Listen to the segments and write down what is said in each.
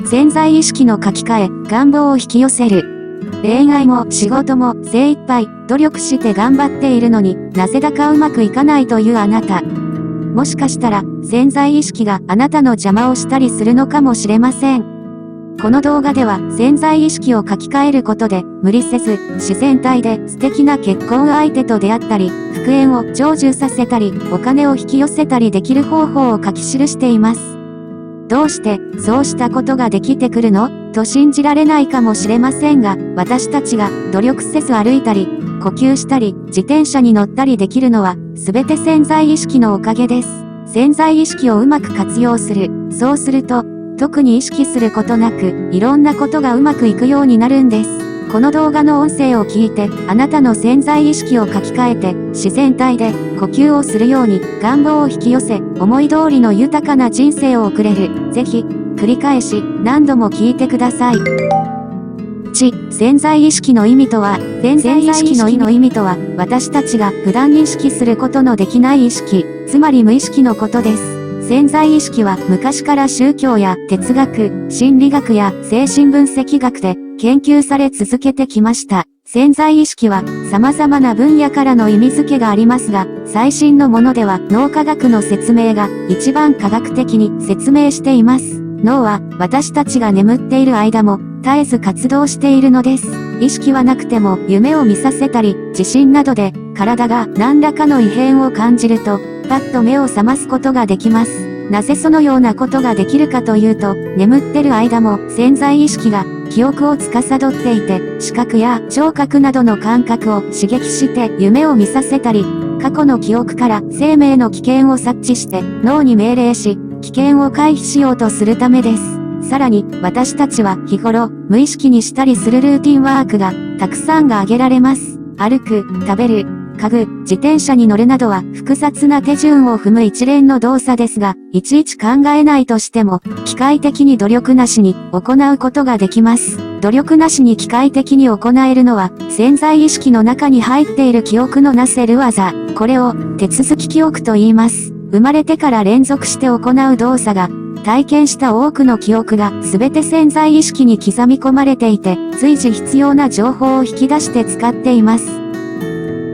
潜在意識の書き換え、願望を引き寄せる。恋愛も仕事も精一杯努力して頑張っているのになぜだかうまくいかないというあなた。もしかしたら潜在意識があなたの邪魔をしたりするのかもしれません。この動画では潜在意識を書き換えることで無理せず自然体で素敵な結婚相手と出会ったり、復縁を成就させたり、お金を引き寄せたりできる方法を書き記しています。どうしてそうしたことができてくるの？と信じられないかもしれませんが、私たちが努力せず歩いたり、呼吸したり、自転車に乗ったりできるのは、すべて潜在意識のおかげです。潜在意識をうまく活用する。そうすると、特に意識することなく、いろんなことがうまくいくようになるんです。この動画の音声を聞いて、あなたの潜在意識を書き換えて、自然体で呼吸をするように願望を引き寄せ、思い通りの豊かな人生を送れる。ぜひ、繰り返し何度も聞いてください。1、潜在意識の意味とは、潜在意識の意味とは、私たちが普段認識することのできない意識、つまり無意識のことです。潜在意識は昔から宗教や哲学、心理学や精神分析学で研究され続けてきました。潜在意識は様々な分野からの意味付けがありますが、最新のものでは脳科学の説明が一番科学的に説明しています。脳は私たちが眠っている間も絶えず活動しているのです。意識はなくても夢を見させたり、地震などで体が何らかの異変を感じると、パッと目を覚ますことができます。なぜそのようなことができるかというと、眠ってる間も潜在意識が記憶を司っていて、視覚や聴覚などの感覚を刺激して夢を見させたり、過去の記憶から生命の危険を察知して脳に命令し、危険を回避しようとするためです。さらに、私たちは日頃、無意識にしたりするルーティンワークがたくさんが挙げられます。歩く、食べる、家具、自転車に乗るなどは複雑な手順を踏む一連の動作ですが、いちいち考えないとしても、機械的に努力なしに行うことができます。努力なしに機械的に行えるのは、潜在意識の中に入っている記憶のなせる技。これを手続き記憶と言います。生まれてから連続して行う動作が、体験した多くの記憶が全て潜在意識に刻み込まれていて、随時必要な情報を引き出して使っています。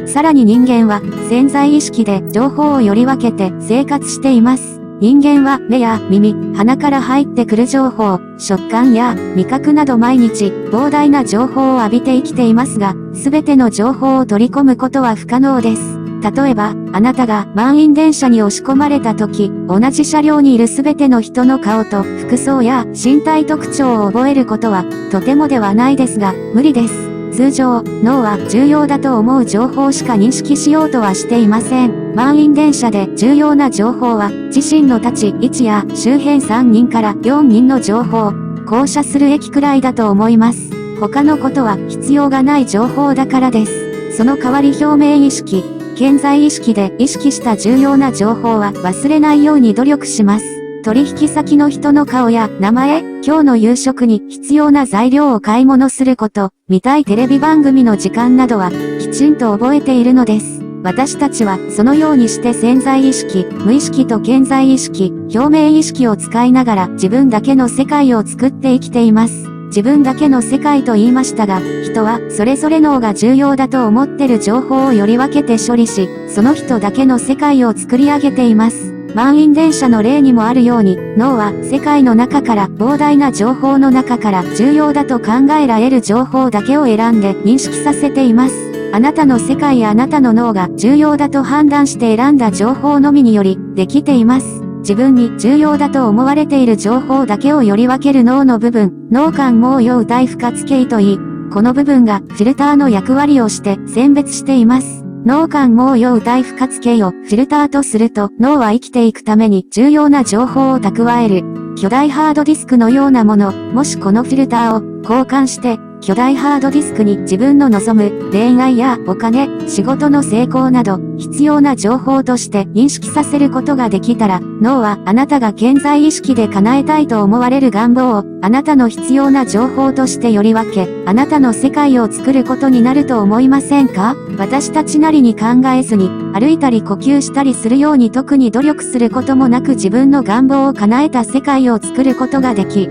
さらに人間は潜在意識で情報をより分けて生活しています。人間は目や耳、鼻から入ってくる情報、食感や味覚など毎日膨大な情報を浴びて生きていますが、すべての情報を取り込むことは不可能です。例えば、あなたが満員電車に押し込まれた時、同じ車両にいるすべての人の顔と服装や身体特徴を覚えることはとてもではないですが、無理です。通常、脳は重要だと思う情報しか認識しようとはしていません。満員電車で重要な情報は、自身の立ち位置や周辺3人から4人の情報、降車する駅くらいだと思います。他のことは必要がない情報だからです。その代わり表面意識、潜在意識で意識した重要な情報は忘れないように努力します。取引先の人の顔や名前、今日の夕食に必要な材料を買い物すること、見たいテレビ番組の時間などはきちんと覚えているのです。私たちはそのようにして潜在意識、無意識と潜在意識、表面意識を使いながら自分だけの世界を作って生きています。自分だけの世界と言いましたが、人はそれぞれ脳が重要だと思ってる情報をより分けて処理し、その人だけの世界を作り上げています。満員電車の例にもあるように、脳は世界の中から膨大な情報の中から重要だと考えられる情報だけを選んで認識させています。あなたの世界やあなたの脳が重要だと判断して選んだ情報のみによりできています。自分に重要だと思われている情報だけをより分ける脳の部分、脳幹毛葉体不活系といい、この部分がフィルターの役割をして選別しています。脳幹毛葉体不活系をフィルターとすると脳は生きていくために重要な情報を蓄える巨大ハードディスクのようなもの。もしこのフィルターを交換して巨大ハードディスクに自分の望む恋愛やお金、仕事の成功など必要な情報として認識させることができたら、脳はあなたが潜在意識で叶えたいと思われる願望をあなたの必要な情報としてより分け、あなたの世界を作ることになると思いませんか？私たちなりに考えずに、歩いたり呼吸したりするように特に努力することもなく自分の願望を叶えた世界を作ることができ、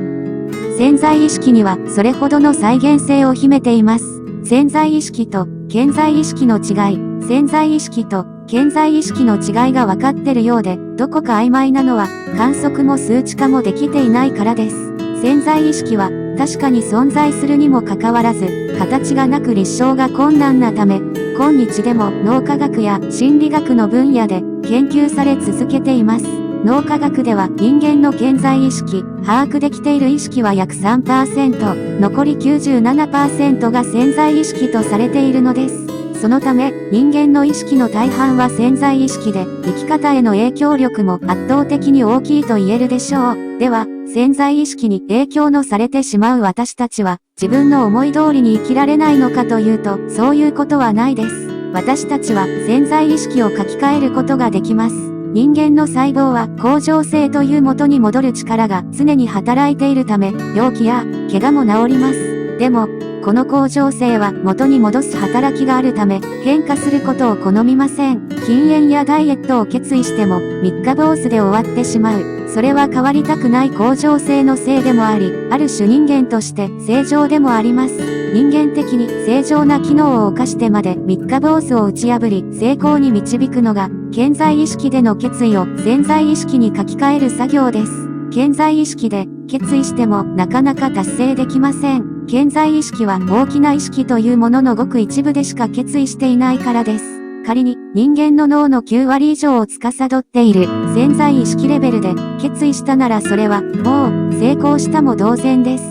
潜在意識にはそれほどの再現性を秘めています。潜在意識と顕在意識の違い。潜在意識と顕在意識の違いが分かってるようで、どこか曖昧なのは観測も数値化もできていないからです。潜在意識は確かに存在するにもかかわらず、形がなく立証が困難なため、今日でも脳科学や心理学の分野で研究され続けています。脳科学では人間の顕在意識、把握できている意識は約 3%、残り 97% が潜在意識とされているのです。そのため、人間の意識の大半は潜在意識で、生き方への影響力も圧倒的に大きいと言えるでしょう。では、潜在意識に影響のされてしまう私たちは、自分の思い通りに生きられないのかというと、そういうことはないです。私たちは潜在意識を書き換えることができます。人間の細胞は恒常性という元に戻る力が常に働いているため、病気や怪我も治ります。でも、この恒常性は元に戻す働きがあるため、変化することを好みません。禁煙やダイエットを決意しても、三日坊主で終わってしまう。それは変わりたくない恒常性のせいでもあり、ある種人間として正常でもあります。人間的に正常な機能を犯してまで三日坊主を打ち破り、成功に導くのが、顕在意識での決意を潜在意識に書き換える作業です。顕在意識で決意してもなかなか達成できません。顕在意識は大きな意識というもののごく一部でしか決意していないからです。仮に人間の脳の9割以上を司っている潜在意識レベルで決意したならそれはもう成功したも同然です。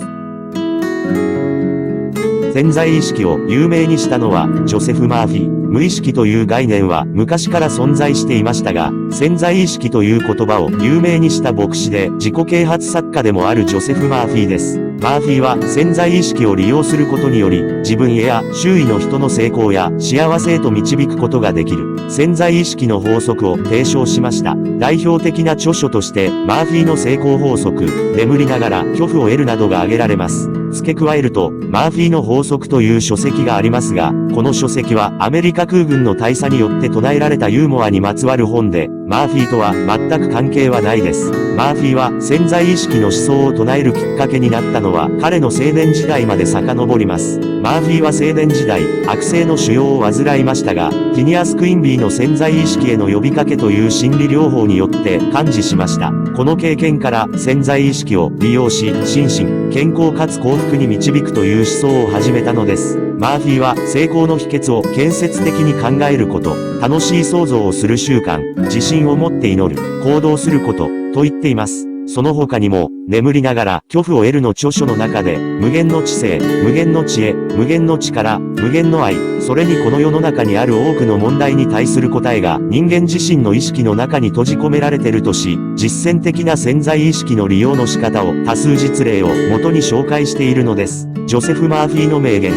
潜在意識を有名にしたのはジョセフ・マーフィー。無意識という概念は昔から存在していましたが、潜在意識という言葉を有名にした牧師で自己啓発作家でもあるジョセフ・マーフィーです。マーフィーは潜在意識を利用することにより、自分や周囲の人の成功や幸せへと導くことができる潜在意識の法則を提唱しました。代表的な著書として、マーフィーの成功法則、眠りながら巨富を得るなどが挙げられます。付け加えると、マーフィーの法則という書籍がありますが、この書籍はアメリカ空軍の大佐によって唱えられたユーモアにまつわる本で、マーフィーとは全く関係はないです。マーフィーは潜在意識の思想を唱えるきっかけになったのは彼の青年時代まで遡ります。マーフィーは青年時代、悪性の腫瘍を患いましたが、フィニアス・クインビーの潜在意識への呼びかけという心理療法によって完治しました。この経験から潜在意識を利用し、心身、健康かつ幸福に導くという思想を始めたのです。マーフィーは成功の秘訣を建設的に考えること、楽しい創造をする習慣、自信を持って祈る、行動すること、と言っています。その他にも、眠りながら巨富を得るの著書の中で、無限の知性、無限の知恵、無限の力、無限の愛、それにこの世の中にある多くの問題に対する答えが人間自身の意識の中に閉じ込められているとし、実践的な潜在意識の利用の仕方を多数実例を元に紹介しているのです。ジョセフ・マーフィーの名言。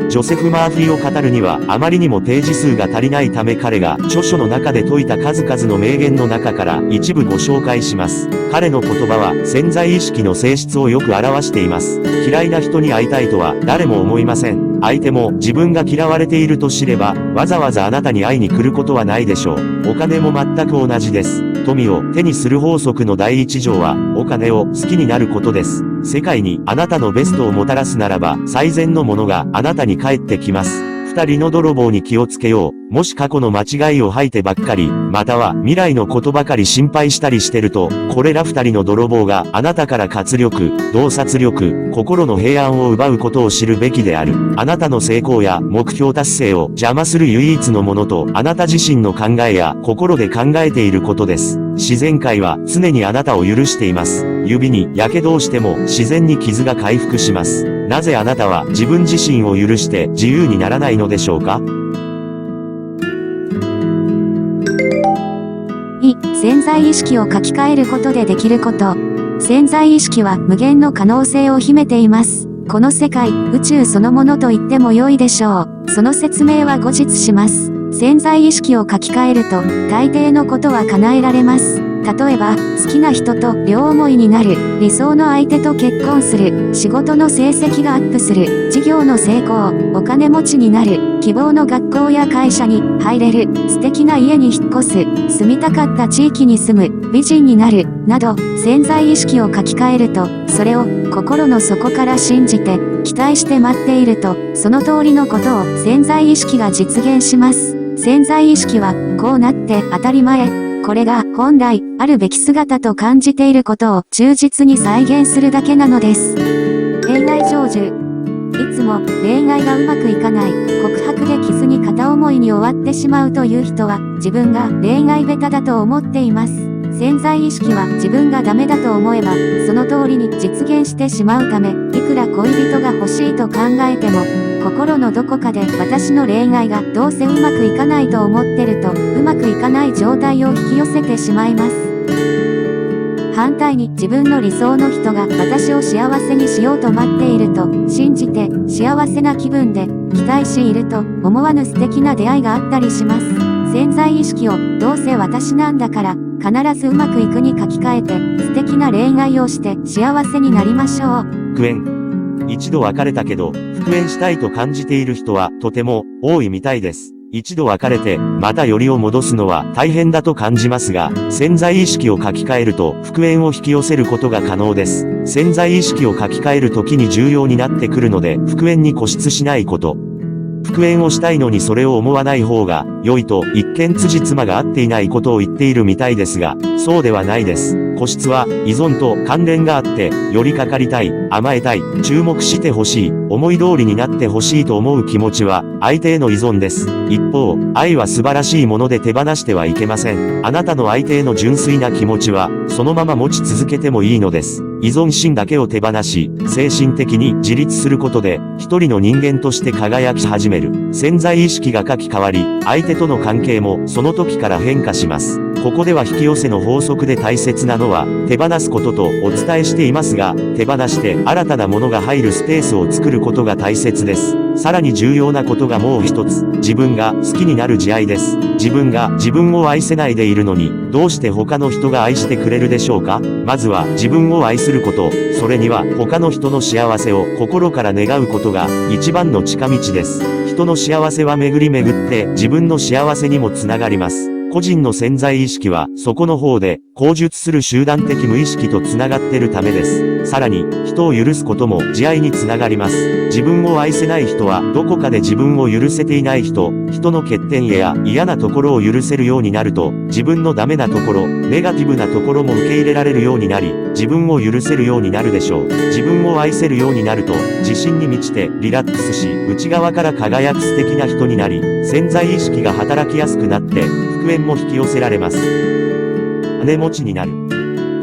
ジョセフ・マーフィーを語るにはあまりにもページ数が足りないため彼が著書の中で説いた数々の名言の中から一部ご紹介します。彼の言葉は潜在意識の性質をよく表しています。嫌いな人に会いたいとは誰も思いません。相手も自分が嫌われていると知ればわざわざあなたに会いに来ることはないでしょう。お金も全く同じです。富を手にする法則の第一条はお金を好きになることです。世界にあなたのベストをもたらすならば最善のものがあなたに返ってきます。二人の泥棒に気をつけよう。もし過去の間違いを吐いてばっかり、または未来のことばかり心配したりしてると、これら二人の泥棒があなたから活力、洞察力、心の平安を奪うことを知るべきである。あなたの成功や目標達成を邪魔する唯一のものと、あなた自身の考えや心で考えていることです。自然界は常にあなたを許しています。指に火傷をしても自然に傷が回復します。なぜあなたは自分自身を許して自由にならないのでしょうか？潜在意識を書き換えることでできること。潜在意識は無限の可能性を秘めています。この世界、宇宙そのものと言っても良いでしょう。その説明は後日します。潜在意識を書き換えると、大抵のことは叶えられます。例えば、好きな人と両思いになる、理想の相手と結婚する、仕事の成績がアップする、事業の成功、お金持ちになる、希望の学校や会社に入れる、素敵な家に引っ越す、住みたかった地域に住む、美人になる、など、潜在意識を書き換えると、それを心の底から信じて、期待して待っていると、その通りのことを潜在意識が実現します。潜在意識は、こうなって当たり前。これが本来あるべき姿と感じていることを忠実に再現するだけなのです。恋愛成就。いつも恋愛がうまくいかない、告白で傷に片思いに終わってしまうという人は自分が恋愛下手だと思っています。潜在意識は自分がダメだと思えばその通りに実現してしまうため、いくら恋人が欲しいと考えても心のどこかで私の恋愛がどうせうまくいかないと思ってるとうまくいかない状態を引き寄せてしまいます。反対に自分の理想の人が私を幸せにしようと待っていると信じて幸せな気分で期待していると思わぬ素敵な出会いがあったりします。潜在意識をどうせ私なんだから必ずうまくいくに書き換えて素敵な恋愛をして幸せになりましょう。復縁。一度別れたけど、復縁したいと感じている人はとても多いみたいです。一度別れて、またよりを戻すのは大変だと感じますが、潜在意識を書き換えると復縁を引き寄せることが可能です。潜在意識を書き換える時に重要になってくるので、復縁に固執しないこと。復縁をしたいのにそれを思わない方が良いと一見辻褄が合っていないことを言っているみたいですが、そうではないです。固執は依存と関連があって、寄りかかりたい、甘えたい、注目してほしい、思い通りになってほしいと思う気持ちは相手への依存です。一方、愛は素晴らしいもので手放してはいけません。あなたの相手への純粋な気持ちはそのまま持ち続けてもいいのです。依存心だけを手放し、精神的に自立することで、一人の人間として輝き始める。潜在意識が書き換わり、相手との関係もその時から変化します。ここでは引き寄せの法則で大切なのは、手放すこととお伝えしていますが、手放して新たなものが入るスペースを作ることが大切です。さらに重要なことがもう一つ、自分が好きになる自愛です。自分が自分を愛せないでいるのに、どうして他の人が愛してくれるでしょうか？まずは自分を愛すること、それには他の人の幸せを心から願うことが一番の近道です。人の幸せは巡り巡って自分の幸せにもつながります。個人の潜在意識はそこの方で口述する集団的無意識とつながっているためです。さらに人を許すことも自愛につながります。自分を愛せない人はどこかで自分を許せていない人の欠点や嫌なところを許せるようになると、自分のダメなところ、ネガティブなところも受け入れられるようになり、自分を許せるようになるでしょう。自分を愛せるようになると、自信に満ちてリラックスし、内側から輝く素敵な人になり、潜在意識が働きやすくなって、復縁も引き寄せられます。金持ちになる。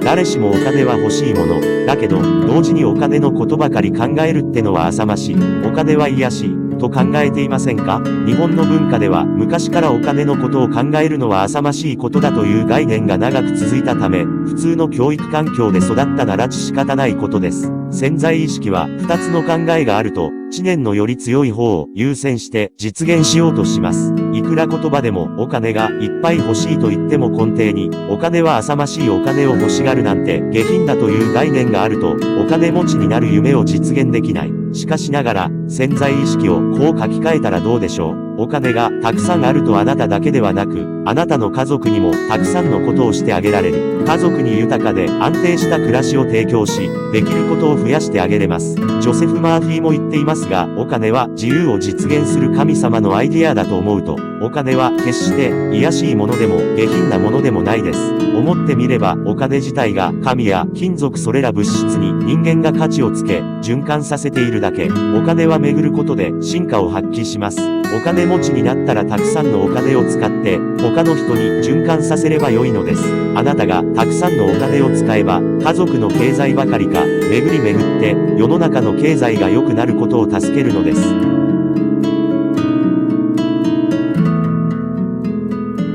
誰しもお金は欲しいもの。だけど、同時にお金のことばかり考えるってのは浅ましい。お金は癒しい。と考えていませんか？日本の文化では昔からお金のことを考えるのは浅ましいことだという概念が長く続いたため、普通の教育環境で育ったなら仕方ないことです。潜在意識は2つの考えがあると、知念のより強い方を優先して実現しようとします。いくら言葉でもお金がいっぱい欲しいと言っても根底に、お金は浅ましいお金を欲しがるなんて下品だという概念があると、お金持ちになる夢を実現できない。しかしながら、潜在意識をこう書き換えたらどうでしょう。お金がたくさんあるとあなただけではなく、あなたの家族にもたくさんのことをしてあげられる。家族に豊かで安定した暮らしを提供し、できることを増やしてあげれます。ジョセフ・マーフィーも言っていますが、お金は自由を実現する神様のアイディアだと思うと、お金は決して卑しいものでも下品なものでもないです。思ってみればお金自体が神や金属それら物質に人間が価値をつけ、循環させているだけ。お金は巡ることで進化を発揮します。お金持ちになったらたくさんのお金を使って他の人に循環させれば良いのです。あなたがたくさんのお金を使えば家族の経済ばかりか巡り巡って世の中の経済が良くなることを助けるのです。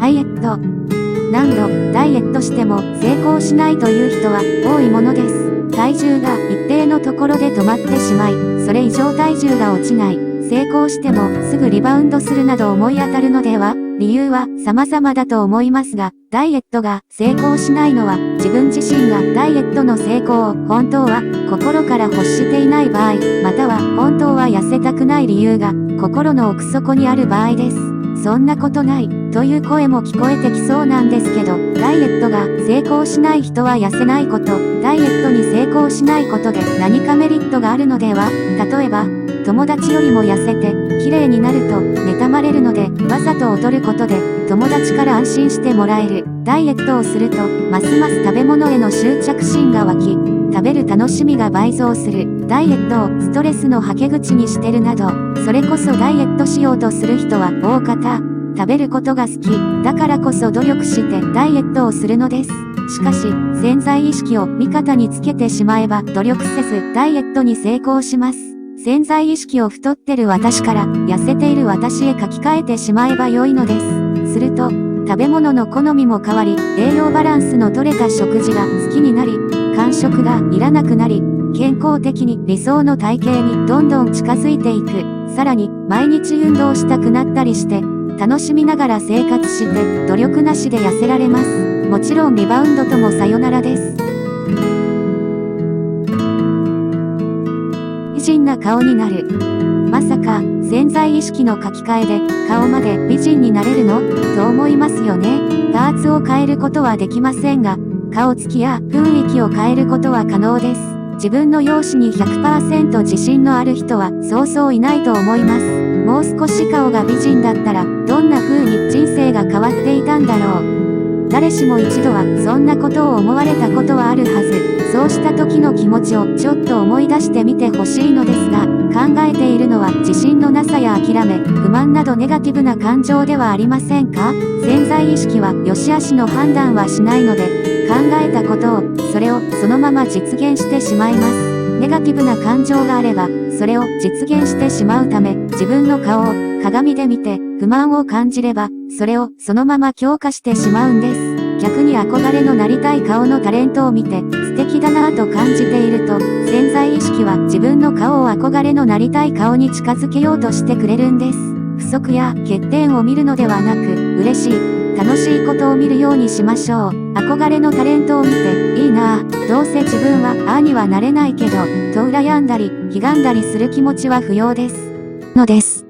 ダイエット。何度ダイエットしても成功しないという人は多いものです。体重が一定のところで止まってしまい、それ以上体重が落ちない。成功してもすぐリバウンドするなど思い当たるのでは？理由は様々だと思いますが、ダイエットが成功しないのは自分自身がダイエットの成功を本当は心から欲していない場合、または本当は痩せたくない理由が心の奥底にある場合です。そんなことないという声も聞こえてきそうなんですけど、ダイエットが成功しない人は痩せないこと、ダイエットに成功しないことで何かメリットがあるのでは？例えば、友達よりも痩せて綺麗になると妬まれるので、わざと踊ることで友達から安心してもらえる。ダイエットをするとますます食べ物への執着心が湧き、食べる楽しみが倍増する。ダイエットをストレスのはけ口にしてるなど、それこそダイエットしようとする人は大方食べることが好きだからこそ努力してダイエットをするのです。しかし潜在意識を味方につけてしまえば努力せずダイエットに成功します。潜在意識を太ってる私から痩せている私へ書き換えてしまえば良いのです。すると食べ物の好みも変わり、栄養バランスの取れた食事が好きになり、間食がいらなくなり、健康的に理想の体型にどんどん近づいていく。さらに毎日運動したくなったりして、楽しみながら生活して努力なしで痩せられます。もちろんリバウンドともさよならです。美人な顔になる。まさか潜在意識の書き換えで顔まで美人になれるの？と思いますよね。パーツを変えることはできませんが、顔つきや雰囲気を変えることは可能です。自分の容姿に 100% 自信のある人はそうそういないと思います。もう少し顔が美人だったらどんな風に人生が変わっていたんだろう。誰しも一度はそんなことを思われたことはあるはず。そうした時の気持ちをちょっと思い出してみてほしいのですが、考えているのは自信のなさや諦め、不満などネガティブな感情ではありませんか？潜在意識は良し悪しの判断はしないので、考えたことを、それをそのまま実現してしまいます。ネガティブな感情があれば、それを実現してしまうため、自分の顔を鏡で見て不満を感じれば、それをそのまま強化してしまうんです。逆に憧れのなりたい顔のタレントを見て素敵だなぁと感じていると、潜在意識は自分の顔を憧れのなりたい顔に近づけようとしてくれるんです。不足や欠点を見るのではなく、嬉しい、楽しいことを見るようにしましょう。憧れのタレントを見て、いいなぁ、どうせ自分はああにはなれないけど、と羨んだり、ひがんだりする気持ちは不要です。のです。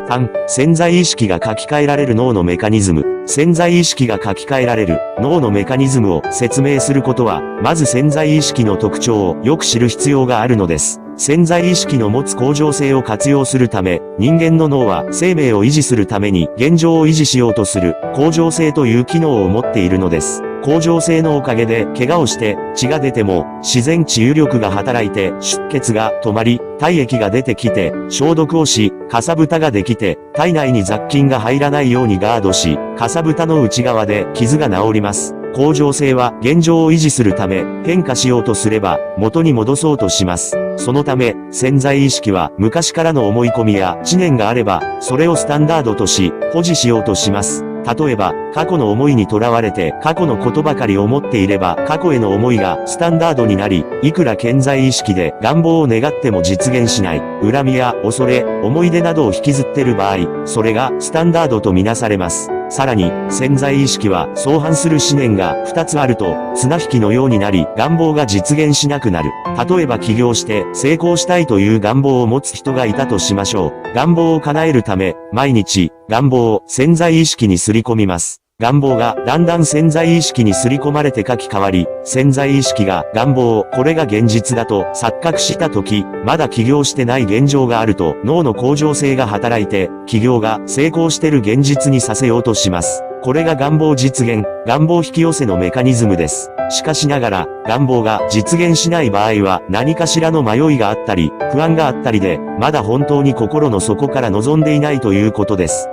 3、潜在意識が書き換えられる脳のメカニズム。潜在意識が書き換えられる脳のメカニズムを説明することは、まず潜在意識の特徴をよく知る必要があるのです。潜在意識の持つ向上性を活用するため、人間の脳は生命を維持するために現状を維持しようとする向上性という機能を持っているのです。向上性のおかげで怪我をして血が出ても自然治癒力が働いて出血が止まり体液が出てきて消毒をしかさぶたができて体内に雑菌が入らないようにガードしかさぶたの内側で傷が治ります。向上性は現状を維持するため変化しようとすれば元に戻そうとします。そのため潜在意識は昔からの思い込みや知念があればそれをスタンダードとし保持しようとします。例えば、過去の思いにとらわれて過去のことばかり思っていれば過去への思いがスタンダードになり、いくら潜在意識で願望を願っても実現しない、恨みや恐れ、思い出などを引きずっている場合、それがスタンダードとみなされます。さらに、潜在意識は相反する思念が2つあると、綱引きのようになり、願望が実現しなくなる。例えば起業して成功したいという願望を持つ人がいたとしましょう。願望を叶えるため、毎日、願望を潜在意識にすり込みます。願望がだんだん潜在意識にすり込まれて書き換わり、潜在意識が願望をこれが現実だと錯覚したとき、まだ起業してない現状があると脳の向上性が働いて、起業が成功してる現実にさせようとします。これが願望実現、願望引き寄せのメカニズムです。しかしながら、願望が実現しない場合は何かしらの迷いがあったり、不安があったりで、まだ本当に心の底から望んでいないということです。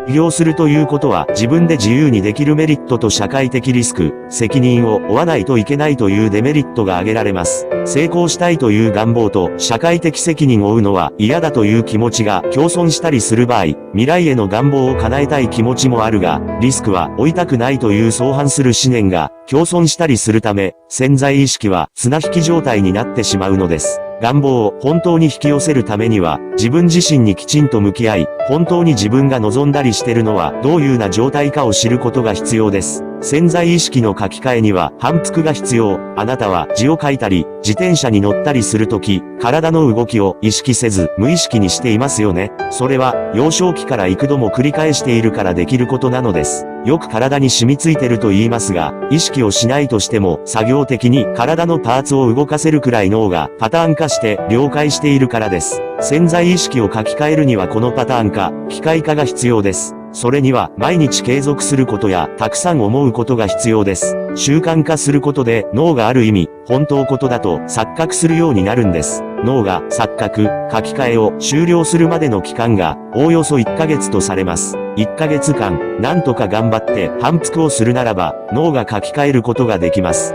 起業するということは自分で自由にできるメリットと社会的リスク、責任を負わないといけないというデメリットが挙げられます。成功したいという願望と社会的責任を負うのは嫌だという気持ちが共存したりする場合、未来への願望を叶えたい気持ちもあるが、リスクは負いたくないという相反する思念が共存したりするため、潜在意識は綱引き状態になってしまうのです。願望を本当に引き寄せるためには、自分自身にきちんと向き合い、本当に自分が望んだりしてるのはどういうな状態かを知ることが必要です。潜在意識の書き換えには反復が必要。あなたは字を書いたり、自転車に乗ったりするとき、体の動きを意識せず無意識にしていますよね。それは幼少期から幾度も繰り返しているからできることなのです。よく体に染みついてると言いますが、意識をしないとしても作業的に体のパーツを動かせるくらい脳がパターン化して了解しているからです。潜在意識を書き換えるにはこのパターン化、機械化が必要です。それには毎日継続することやたくさん思うことが必要です。習慣化することで脳がある意味、本当ことだと錯覚するようになるんです。脳が錯覚、書き換えを終了するまでの期間がおおよそ1ヶ月とされます。1ヶ月間、なんとか頑張って反復をするならば脳が書き換えることができます。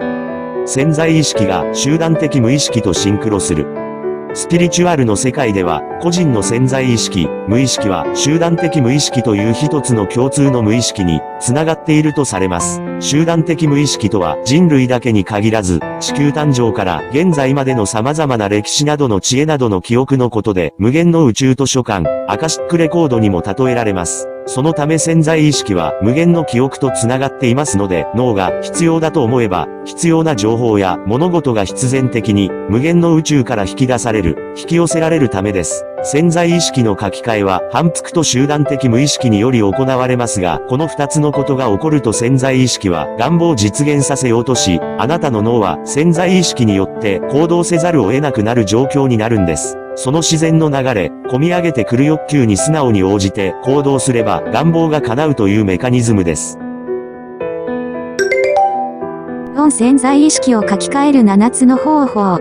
潜在意識が集団的無意識とシンクロする。スピリチュアルの世界では、個人の潜在意識、無意識は集団的無意識という一つの共通の無意識に繋がっているとされます。集団的無意識とは人類だけに限らず、地球誕生から現在までの様々な歴史などの知恵などの記憶のことで、無限の宇宙図書館、アカシックレコードにも例えられます。そのため潜在意識は無限の記憶と繋がっていますので、脳が必要だと思えば、必要な情報や物事が必然的に無限の宇宙から引き出される、引き寄せられるためです。潜在意識の書き換えは反復と集団的無意識により行われますが、この二つのことが起こると潜在意識は願望を実現させようとし、あなたの脳は潜在意識によって行動せざるを得なくなる状況になるんです。その自然の流れ、込み上げてくる欲求に素直に応じて行動すれば願望が叶うというメカニズムです。本潜在意識を書き換える7つの方法。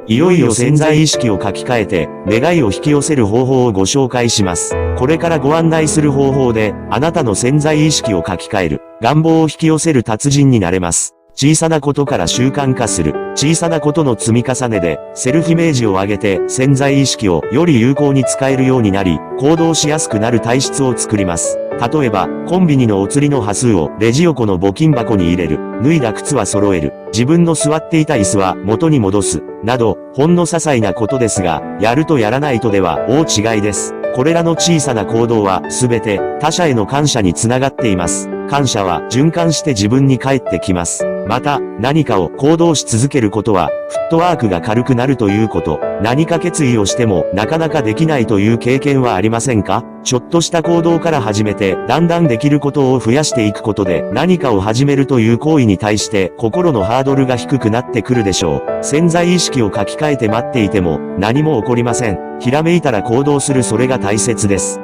いよいよ潜在意識を書き換えて、願いを引き寄せる方法をご紹介します。これからご案内する方法で、あなたの潜在意識を書き換える、願望を引き寄せる達人になれます。小さなことから習慣化する、小さなことの積み重ねで、セルフイメージを上げて潜在意識をより有効に使えるようになり、行動しやすくなる体質を作ります。例えば、コンビニのお釣りの端数をレジ横の募金箱に入れる、脱いだ靴は揃える、自分の座っていた椅子は元に戻す、など、ほんの些細なことですが、やるとやらないとでは大違いです。これらの小さな行動はすべて他者への感謝につながっています。感謝は循環して自分に返ってきます。また、何かを行動し続けることは、フットワークが軽くなるということ。何か決意をしてもなかなかできないという経験はありませんか？ちょっとした行動から始めて、だんだんできることを増やしていくことで、何かを始めるという行為に対して心のハードルが低くなってくるでしょう。潜在意識を書き換えて待っていても何も起こりません。ひらめいたら行動する、それが大切です。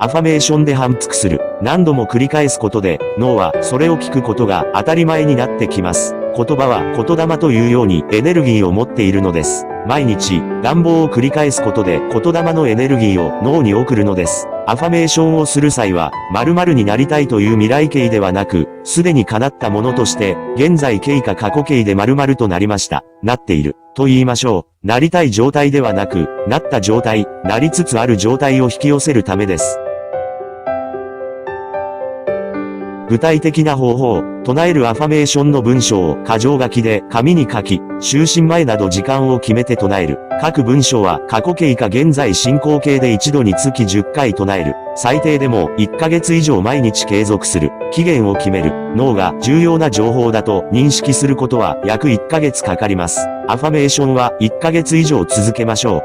アファメーションで反復する。何度も繰り返すことで、脳はそれを聞くことが当たり前になってきます。言葉は言霊というようにエネルギーを持っているのです。毎日、願望を繰り返すことで言霊のエネルギーを脳に送るのです。アファメーションをする際は、〇〇になりたいという未来形ではなく、すでに叶ったものとして、現在形か過去形で〇〇となりました、なっている、と言いましょう。なりたい状態ではなく、なった状態、なりつつある状態を引き寄せるためです。具体的な方法、唱えるアファメーションの文章を箇条書きで紙に書き、就寝前など時間を決めて唱える。各文章は過去形か現在進行形で一度につき10回唱える。最低でも1ヶ月以上毎日継続する。期限を決める。脳が重要な情報だと認識することは約1ヶ月かかります。アファメーションは1ヶ月以上続けましょう。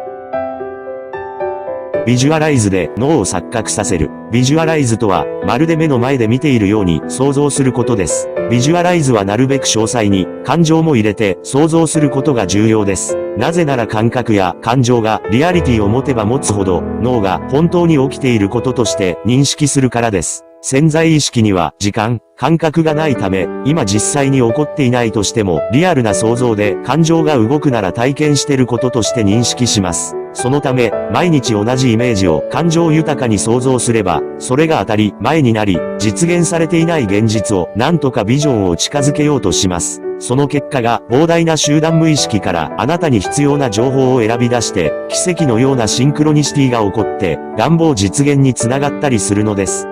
ビジュアライズで脳を錯覚させる。ビジュアライズとは、まるで目の前で見ているように想像することです。ビジュアライズはなるべく詳細に、感情も入れて想像することが重要です。なぜなら感覚や感情がリアリティを持てば持つほど、脳が本当に起きていることとして認識するからです。潜在意識には時間、感覚がないため、今実際に起こっていないとしても、リアルな想像で感情が動くなら体験していることとして認識します。そのため、毎日同じイメージを感情豊かに想像すれば、それが当たり前になり、実現されていない現実を何とかビジョンを近づけようとします。その結果が膨大な集団無意識からあなたに必要な情報を選び出して、奇跡のようなシンクロニシティが起こって、願望実現につながったりするのです。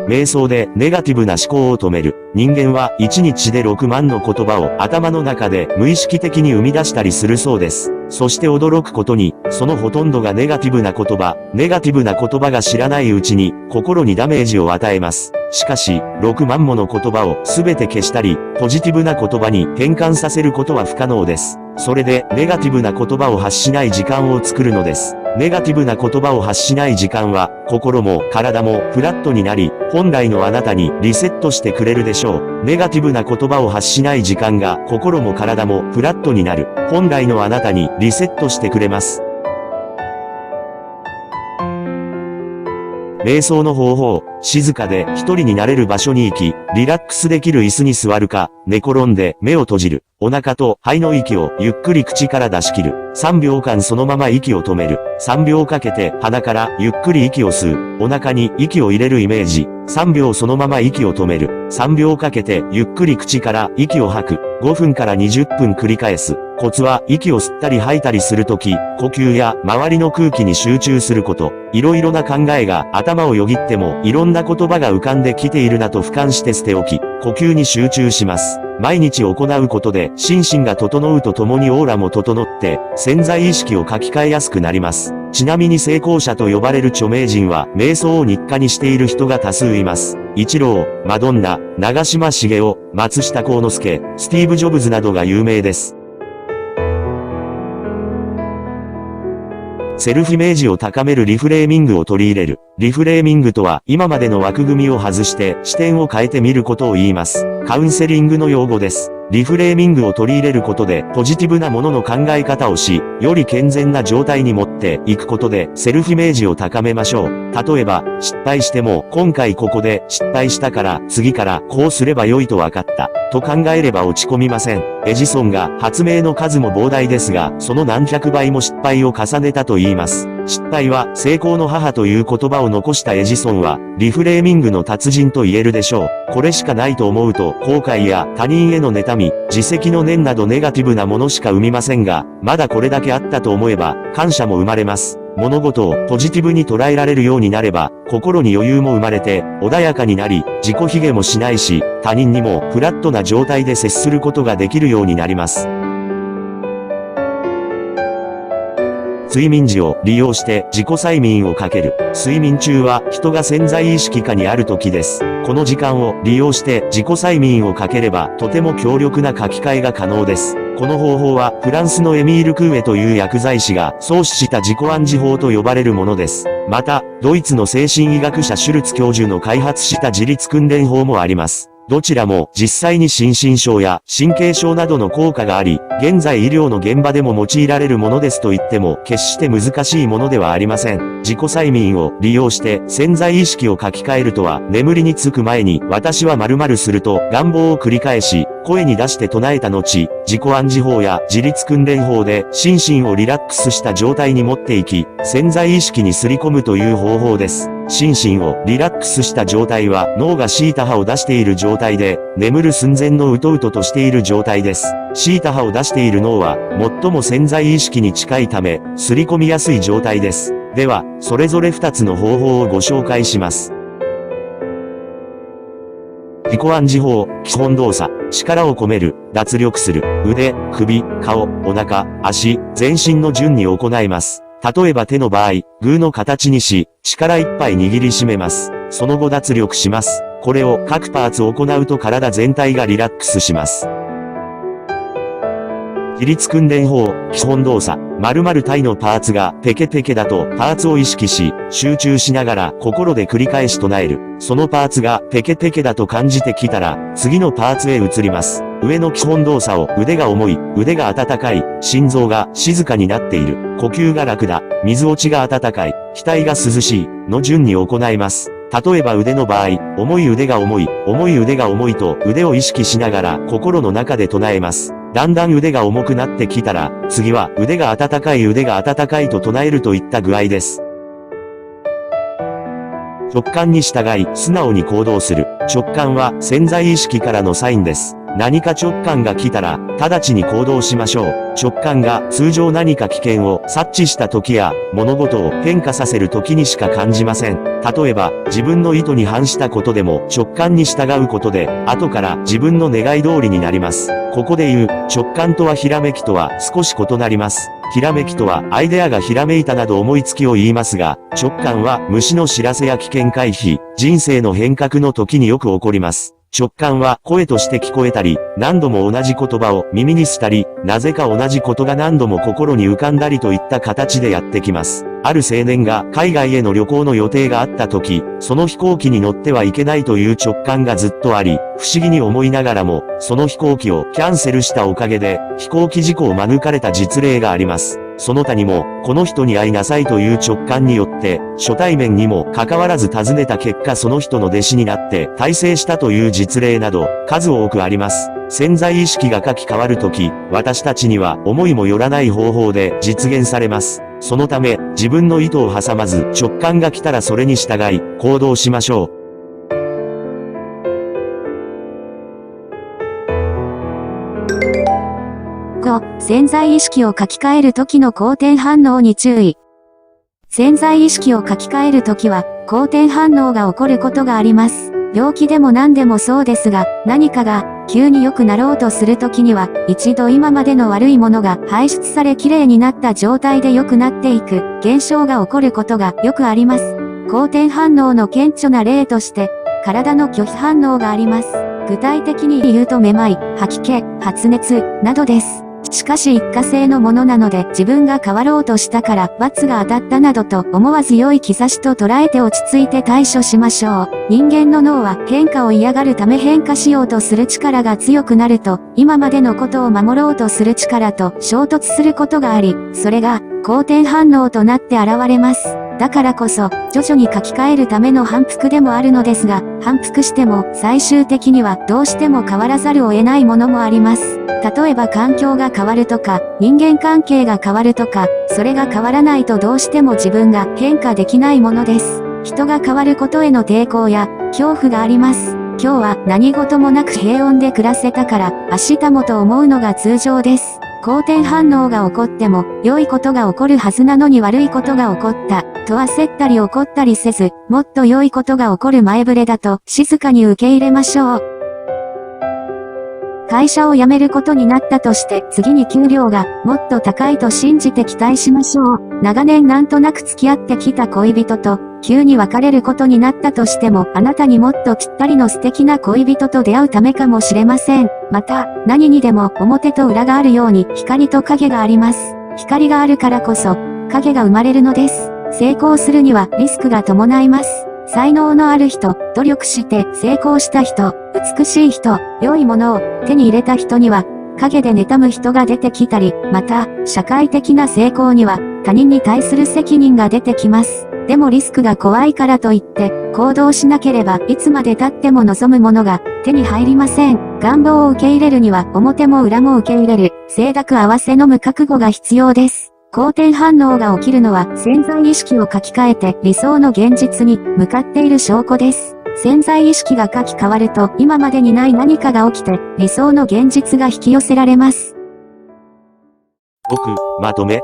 瞑想でネガティブな思考を止める。人間は1日で6万の言葉を頭の中で無意識的に生み出したりするそうです。そして驚くことに、そのほとんどがネガティブな言葉。ネガティブな言葉が知らないうちに心にダメージを与えます。しかし、6万もの言葉をすべて消したり、ポジティブな言葉に変換させることは不可能です。それで、ネガティブな言葉を発しない時間を作るのです。ネガティブな言葉を発しない時間は、心も体もフラットになり、本来のあなたにリセットしてくれるでしょう。ネガティブな言葉を発しない時間が、心も体もフラットになる。本来のあなたにリセットしてくれます。瞑想の方法、静かで一人になれる場所に行き、リラックスできる椅子に座るか、寝転んで目を閉じる。お腹と肺の息をゆっくり口から出し切る。3秒間そのまま息を止める。3秒かけて鼻からゆっくり息を吸う。お腹に息を入れるイメージ。3秒そのまま息を止める。3秒かけてゆっくり口から息を吐く。5分から20分繰り返す。コツは息を吸ったり吐いたりするとき、呼吸や周りの空気に集中すること。いろいろな考えが頭をよぎってもいろんな言葉が浮かんできているなと俯瞰して捨て置き、呼吸に集中します。毎日行うことで心身が整うとともにオーラも整って潜在意識を書き換えやすくなります。ちなみに成功者と呼ばれる著名人は瞑想を日課にしている人が多数います。イチロー、マドンナ、長嶋茂雄、松下幸之助、スティーブ・ジョブズなどが有名です。セルフイメージを高めるリフレーミングを取り入れる。リフレーミングとは今までの枠組みを外して視点を変えてみることを言います。カウンセリングの用語です。リフレーミングを取り入れることでポジティブなものの考え方をし、より健全な状態に持っていくことでセルフイメージを高めましょう。例えば、失敗しても今回ここで失敗したから次からこうすれば良いと分かったと考えれば落ち込みません。エジソンが発明の数も膨大ですが、その何百倍も失敗を重ねたと言います。失敗は成功の母という言葉を残したエジソンは、リフレーミングの達人と言えるでしょう。これしかないと思うと、後悔や他人への妬み、自責の念などネガティブなものしか生みませんが、まだこれだけあったと思えば、感謝も生まれます。物事をポジティブに捉えられるようになれば、心に余裕も生まれて、穏やかになり、自己卑下もしないし、他人にもフラットな状態で接することができるようになります。睡眠時を利用して自己催眠をかける。睡眠中は人が潜在意識下にある時です。この時間を利用して自己催眠をかければとても強力な書き換えが可能です。この方法はフランスのエミール・クーエという薬剤師が創始した自己暗示法と呼ばれるものです。また、ドイツの精神医学者シュルツ教授の開発した自律訓練法もあります。どちらも実際に心身症や神経症などの効果があり、現在医療の現場でも用いられるものですと言っても決して難しいものではありません。自己催眠を利用して潜在意識を書き換えるとは、眠りにつく前に私は〇〇すると願望を繰り返し、声に出して唱えた後、自己暗示法や自律訓練法で心身をリラックスした状態に持っていき、潜在意識にすり込むという方法です。心身をリラックスした状態は脳がシータ波を出している状態で、眠る寸前のうとうととしている状態です。シータ波を出している脳は最も潜在意識に近いため、すり込みやすい状態です。では、それぞれ2つの方法をご紹介します。自己暗示法、基本動作、力を込める、脱力する、腕、首、顔、お腹、足、全身の順に行います。例えば手の場合、グーの形にし、力いっぱい握りしめます。その後脱力します。これを各パーツ行うと体全体がリラックスします。自律訓練法、基本動作、〇〇体のパーツがペケペケだとパーツを意識し、集中しながら心で繰り返し唱える。そのパーツがペケペケだと感じてきたら、次のパーツへ移ります。上の基本動作を腕が重い、腕が温かい、心臓が静かになっている、呼吸が楽だ、水落ちが温かい、額が涼しい、の順に行います。例えば腕の場合、重い腕が重い、重い腕が重いと腕を意識しながら心の中で唱えます。だんだん腕が重くなってきたら、次は腕が温かい腕が温かいと唱えるといった具合です。直感に従い素直に行動する。直感は潜在意識からのサインです。何か直感が来たら、直ちに行動しましょう。直感が通常何か危険を察知した時や、物事を変化させる時にしか感じません。例えば、自分の意図に反したことでも直感に従うことで、後から自分の願い通りになります。ここで言う、直感とはひらめきとは少し異なります。ひらめきとはアイデアがひらめいたなど思いつきを言いますが、直感は虫の知らせや危険回避、人生の変革の時によく起こります。直感は声として聞こえたり、何度も同じ言葉を耳にしたり、なぜか同じことが何度も心に浮かんだりといった形でやってきます。ある青年が海外への旅行の予定があった時、その飛行機に乗ってはいけないという直感がずっとあり、不思議に思いながらも、その飛行機をキャンセルしたおかげで、飛行機事故を免れた実例があります。その他にも、この人に会いなさいという直感によって、初対面にも関わらず尋ねた結果その人の弟子になって大成したという実例など、数多くあります。潜在意識が書き換わるとき、私たちには思いもよらない方法で実現されます。そのため、自分の意図を挟まず直感が来たらそれに従い、行動しましょう。5、潜在意識を書き換える時の好転反応に注意。潜在意識を書き換える時は、好転反応が起こることがあります。病気でも何でもそうですが、何かが急に良くなろうとする時には、一度今までの悪いものが排出されきれいになった状態で良くなっていく現象が起こることがよくあります。好転反応の顕著な例として、体の拒否反応があります。具体的に言うとめまい、吐き気、発熱、などです。しかし一過性のものなので自分が変わろうとしたから罰が当たったなどと思わず良い兆しと捉えて落ち着いて対処しましょう。人間の脳は変化を嫌がるため変化しようとする力が強くなると今までのことを守ろうとする力と衝突することがあり、それが好転反応となって現れます。だからこそ、徐々に書き換えるための反復でもあるのですが、反復しても最終的にはどうしても変わらざるを得ないものもあります。例えば環境が変わるとか、人間関係が変わるとか、それが変わらないとどうしても自分が変化できないものです。人が変わることへの抵抗や恐怖があります。今日は何事もなく平穏で暮らせたから、明日もと思うのが通常です。好転反応が起こっても、良いことが起こるはずなのに悪いことが起こった、と焦ったり怒ったりせず、もっと良いことが起こる前触れだと静かに受け入れましょう。会社を辞めることになったとして次に給料がもっと高いと信じて期待しましょう。長年なんとなく付き合ってきた恋人と急に別れることになったとしてもあなたにもっとぴったりの素敵な恋人と出会うためかもしれません。また何にでも表と裏があるように光と影があります。光があるからこそ影が生まれるのです。成功するにはリスクが伴います。才能のある人、努力して成功した人、美しい人、良いものを手に入れた人には、陰で妬む人が出てきたり、また、社会的な成功には、他人に対する責任が出てきます。でもリスクが怖いからといって、行動しなければいつまで経っても望むものが手に入りません。願望を受け入れるには表も裏も受け入れる、清濁合わせのむ覚悟が必要です。好転反応が起きるのは潜在意識を書き換えて理想の現実に向かっている証拠です。潜在意識が書き換わると今までにない何かが起きて理想の現実が引き寄せられます。6、まとめ。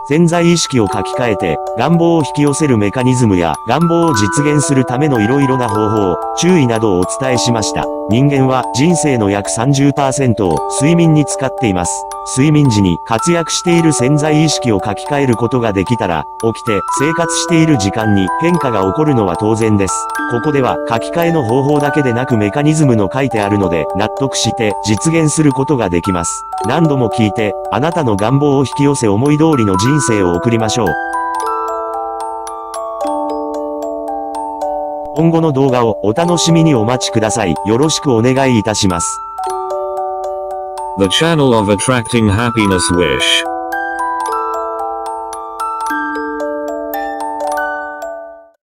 潜在意識を書き換えて願望を引き寄せるメカニズムや願望を実現するためのいろいろな方法、注意などをお伝えしました。人間は人生の約 30% を睡眠に使っています。睡眠時に活躍している潜在意識を書き換えることができたら、起きて生活している時間に変化が起こるのは当然です。ここでは書き換えの方法だけでなくメカニズムの書いてあるので納得して実現することができます。何度も聞いて、あなたの願望を引き寄せ思い通りの人生を送りましょう。今後の動画をお楽しみにお待ちください。よろしくお願いいたします。The channel of Attracting Happiness Wish.